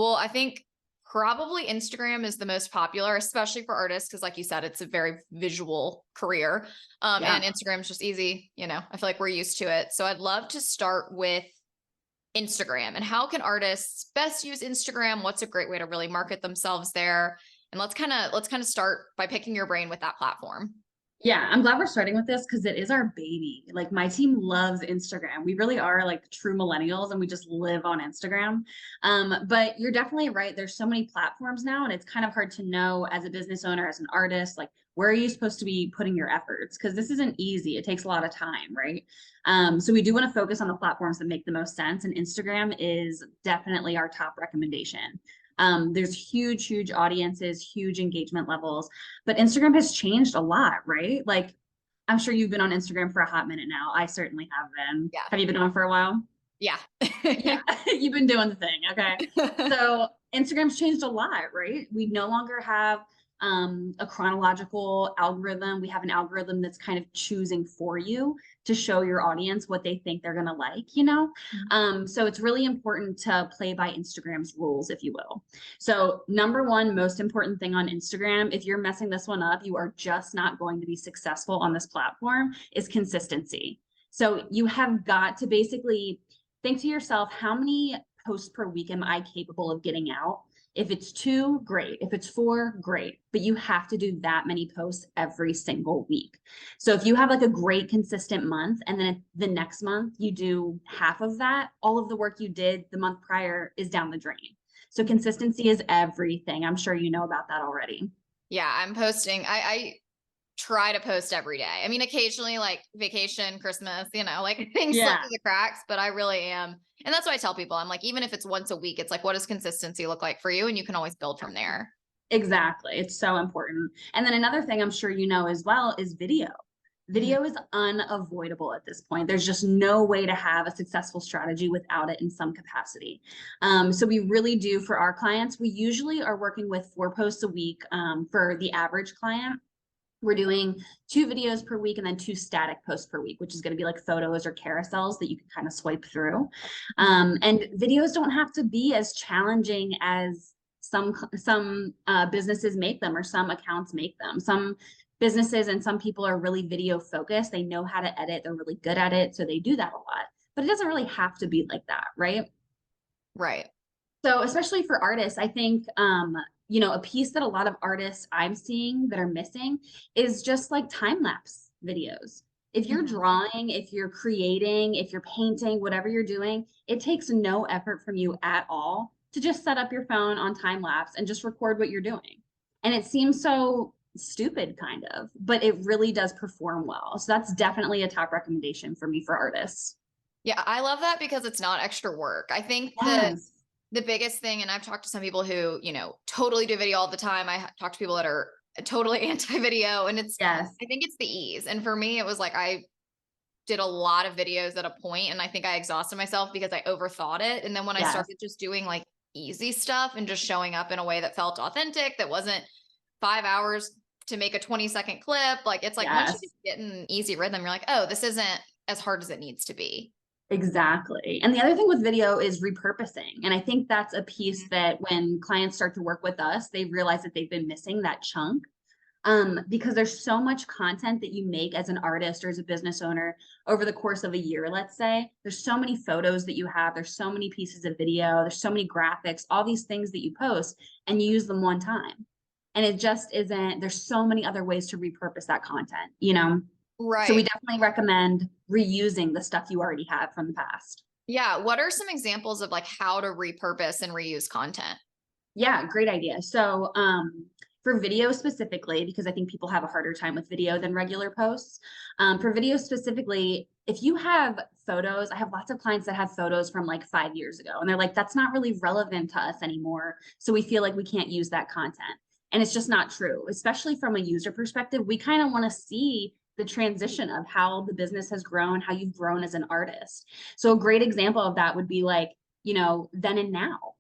Well, I think probably Instagram is the most popular, especially for artists, because like you said, it's a very visual career. Yeah. And Instagram's just easy, I feel like we're used to it. So I'd love to start with Instagram and how can artists best use Instagram? What's a great way to really market themselves there? And let's kind of start by picking your brain with that platform. Yeah, I'm glad we're starting with this because it is our baby. Like my team loves Instagram. We really are like true millennials and we just live on Instagram. But you're definitely right. There's so many platforms now, and it's kind of hard to know as a business owner, as an artist, like where are you supposed to be putting your efforts? Because this isn't easy. It takes a lot of time, right? So we do want to focus on the platforms that make the most sense, and Instagram is definitely our top recommendation. There's huge audiences, huge engagement levels, but Instagram has changed a lot, right? Like, I'm sure you've been on Instagram for a hot minute now. I certainly have been. Yeah. Have you been on for a while? Yeah. Yeah, you've been doing the thing. Okay. So Instagram's changed a lot, right? We no longer have a chronological algorithm. We have an algorithm that's kind of choosing for you to show your audience what they think they're going to like, you know? So it's really important to play by Instagram's rules, if you will. So, number one, most important thing on Instagram, if you're messing this one up, you are just not going to be successful on this platform, is consistency. So, you have got to basically think to yourself, how many posts per week am I capable of getting out? If it's two, great. If it's four, great. But you have to do that many posts every single week. So if you have like a great consistent month and then the next month you do half of that, all of the work you did the month prior is down the drain. So consistency is everything. I'm sure you know about that already. Yeah, I'm posting. I try to post every day. I mean, occasionally like vacation, Christmas, like things slip Yeah. through the cracks, but I really am. And that's what I tell people. I'm like, even if it's once a week, it's like, what does consistency look like for you? And you can always build from there. Exactly. It's so important. And then another thing I'm sure you know as well is video. Mhm. Video is unavoidable at this point. There's just no way to have a successful strategy without it in some capacity. So we really do for our clients. We usually are working with 4 posts a week for the average client. We're doing 2 videos per week and then 2 static posts per week, which is going to be like photos or carousels that you can kind of swipe through. And videos don't have to be as challenging as some businesses make them or some accounts make them. Some businesses and some people are really video focused. They know how to edit. They're really good at it, so they do that a lot. But it doesn't really have to be like that, right? Right. So especially for artists, I think a piece that a lot of artists I'm seeing that are missing is just like time lapse videos. If you're Mhm. drawing, if you're creating, if you're painting, whatever you're doing, it takes no effort from you at all to just set up your phone on time lapse and just record what you're doing. And it seems so stupid kind of, but it really does perform well. So that's definitely a top recommendation for me for artists. Yeah, I love that because it's not extra work. I think Yes. the biggest thing, and I've talked to some people who, totally do video all the time. Talk to people that are totally anti-video, and Yes. I think it's the ease. And for me, it was like I did a lot of videos at a point, and I think I exhausted myself because I overthought it. And then when I Yes. started just doing like easy stuff and just showing up in a way that felt authentic, that wasn't 5 hours to make a 20-second clip, like it's like once you Yes. just get in an easy rhythm, you're like, oh, this isn't as hard as it needs to be. Exactly. And the other thing with video is repurposing. And I think that's a piece Mhm. that when clients start to work with us, they realize that they've been missing that chunk. Because there's so much content that you make as an artist or as a business owner over the course of a year, let's say. There's so many photos that you have, there's so many pieces of video, there's so many graphics, all these things that you post, and you use them one time. And it just isn't, there's so many other ways to repurpose that content, you know? So we Right. definitely recommend reusing the stuff you already have from the past. Yeah. What are some examples of like how to repurpose and reuse content? Yeah, great idea. So, for video specifically, because I think people have a harder time with video than regular posts. For video specifically, if you have photos, I have lots of clients that have photos from like 5 years ago, and they're like, that's not really relevant to us anymore. So we feel like we can't use that content. And it's just not true, especially from a user perspective. We kind of want to see the transition of how the business has grown, how you've grown as an artist. So a great example of that would be like, then and now.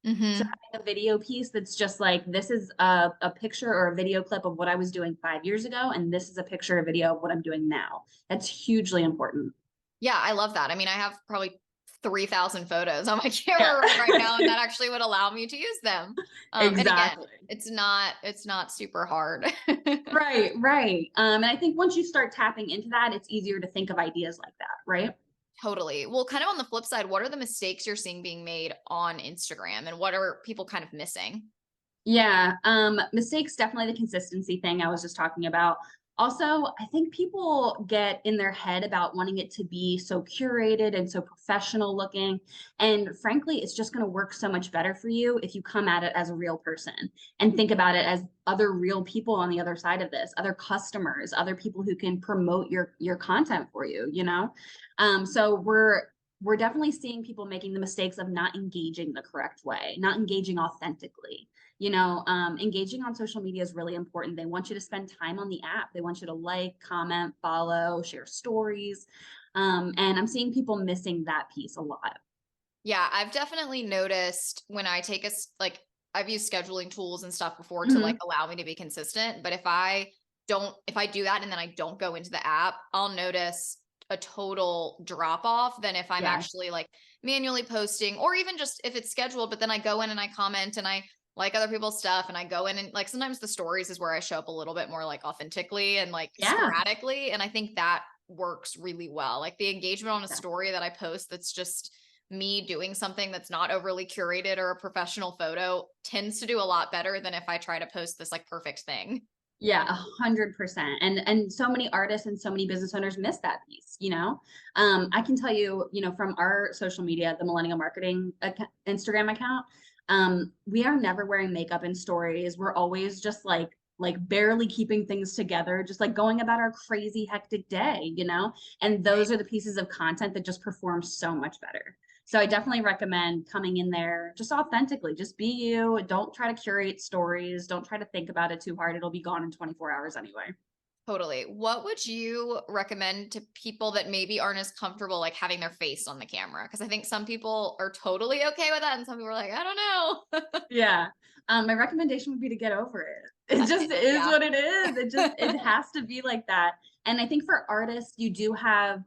So Hmm. having a video piece that's just like this is a picture or a video clip of what I was doing 5 years ago, and this is a picture or video of what I'm doing now. That's hugely important. Yeah, I love that. I mean, I have probably 3,000 photos on my Yeah. camera roll right now, and that actually would allow me to use them. And again, Exactly. it's not super hard. Right, right. And I think once you start tapping into that, it's easier to think of ideas like that, right? Totally. Well, kind of on the flip side, what are the mistakes you're seeing being made on Instagram, and what are people kind of missing? Yeah, mistakes, definitely the consistency thing I was just talking about. Also, I think people get in their head about wanting it to be so curated and so professional looking. And frankly, it's just going to work so much better for you if you come at it as a real person and think about it as other real people on the other side of this, other customers, other people who can promote your content for you, you know? So we're definitely seeing people making the mistakes of not engaging the correct way, not engaging authentically. Engaging on social media is really important. They want you to spend time on the app. They want you to like, comment, follow, share stories. And I'm seeing people missing that piece a lot. Yeah, I've definitely noticed when I take like I've used scheduling tools and stuff before to like Mhm. allow me to be consistent, but if I do that and then I don't go into the app, I'll notice a total drop off than if I'm Yes. actually like manually posting, or even just if it's scheduled, but then I go in and I comment and I like other people's stuff, and I go in and like sometimes the stories is where I show up a little bit more like authentically and like Yeah. sporadically, and I think that works really well. Like the engagement on a Yeah. story that I post that's just me doing something that's not overly curated or a professional photo tends to do a lot better than if I try to post this like perfect thing. Yeah, 100%. And so many artists and so many business owners miss that piece. I can tell you, from our social media, the Millennial Marketing Instagram account, we are never wearing makeup in stories. We're always just like barely keeping things together, just like going about our crazy hectic day. And Right. those are the pieces of content that just perform so much better. So I definitely recommend coming in there just authentically, just be you. Don't try to curate stories. Don't try to think about it too hard. It'll be gone in 24 hours anyway. Totally. What would you recommend to people that maybe aren't as comfortable like having their face on the camera? Because I think some people are totally okay with that, and some people are like, I don't know. Yeah. My recommendation would be to get over it. It just is Yeah. what it is. It has to be like that. And I think for artists, you do have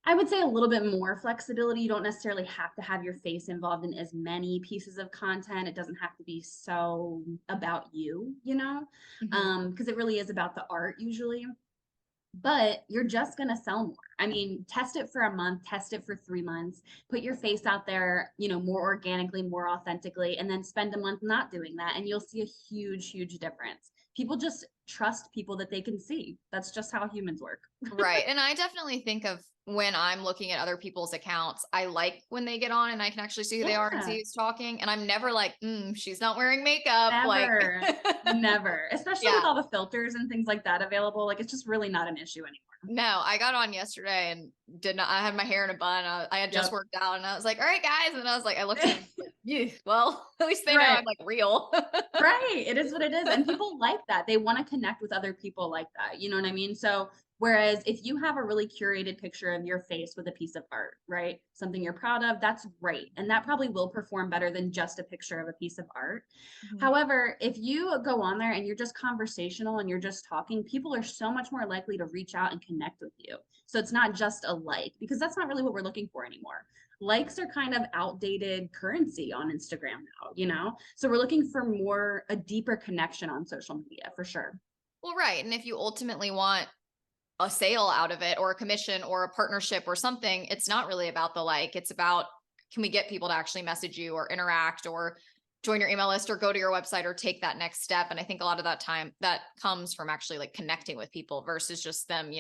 I would say a little bit more flexibility. You don't necessarily have to have your face involved in as many pieces of content. It doesn't have to be so about you, Mhm. because it really is about the art usually. But you're just going to sell more. I mean, test it for a month, test it for 3 months, put your face out there, more organically, more authentically, and then spend a month not doing that. And you'll see a huge, huge difference. People just trust people that they can see. That's just how humans work. Right. And I definitely think of when I'm looking at other people's accounts, I like when they get on and I can actually see who they are and see Yeah. who's talking. And I'm never like, she's not wearing makeup. Like, Never, never, especially with yeah. all the filters and things like that available. Like it's just really not an issue anymore. No, I got on yesterday and did not. I had my hair in a bun. I had just Yep. worked out, and I was like, "All right, guys." And I was like, I looked at them, like, yeah, well, at least they know Right. I'm like real. Right. It is what it is. And people like that. They want to connect with other people like that. You know what I mean? So, whereas if you have a really curated picture of your face with a piece of art, right? Something you're proud of, that's great. And that probably will perform better than just a picture of a piece of art. Mhm. However, if you go on there and you're just conversational and you're just talking, people are so much more likely to reach out and connect with you. So, it's not just a like, because that's not really what we're looking for anymore. Likes are kind of outdated currency on Instagram now. So we're looking for a deeper connection on social media for sure. Well, right. And if you ultimately want a sale out of it, or a commission, or a partnership, or something, it's not really about the like. It's about, can we get people to actually message you or interact or join your email list or go to your website or take that next step. And I think a lot of that time that comes from actually like connecting with people versus just them,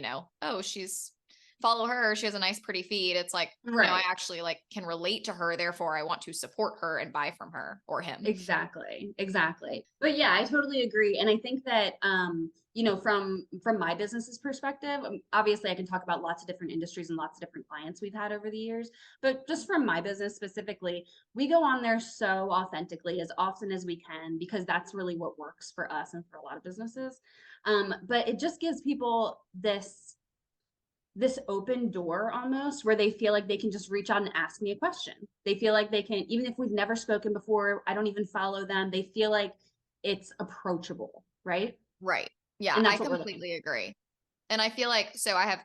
oh, follow her, she has a nice pretty feed. It's like, no, I Right. actually like can relate to her, therefore I want to support her and buy from her or him. Exactly. Exactly. But yeah, I totally agree. And I think that from my business's perspective, obviously I can talk about lots of different industries and lots of different clients we've had over the years, but just from my business specifically, we go on there so authentically as often as we can because that's really what works for us and for a lot of businesses. But it just gives people this open door almost where they feel like they can just reach out and ask me a question. They feel like they can, even if we've never spoken before, I don't even follow them, they feel like it's approachable, right? Right. Yeah, And I that's what we're looking completely agree. And I feel like, so I have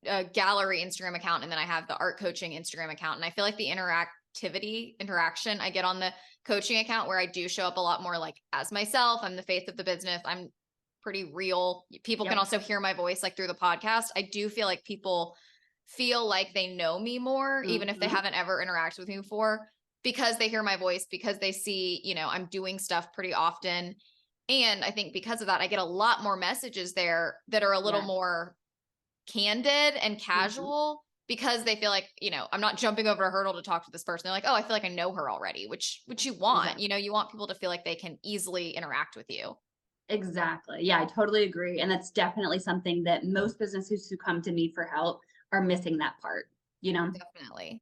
a gallery Instagram account, and then I have the art coaching Instagram account. And I feel like the interaction I get on the coaching account, where I do show up a lot more like as myself. I'm the face of the business. I'm pretty real. People can also hear my voice like through the podcast. I do feel like people feel like they know me more, even if they haven't ever interacted with me before, because they hear my voice, because they see, you know, I'm doing stuff pretty often. And I think because of that, I get a lot more messages there that are a little more candid and casual, because they feel like, you know, I'm not jumping over a hurdle to talk to this person. They're like, oh, I feel like I know her already, which you want, you know, you want people to feel like they can easily interact with you. Exactly. Yeah, I totally agree. And that's definitely something that most businesses who come to me for help are missing, that part, you know? Definitely.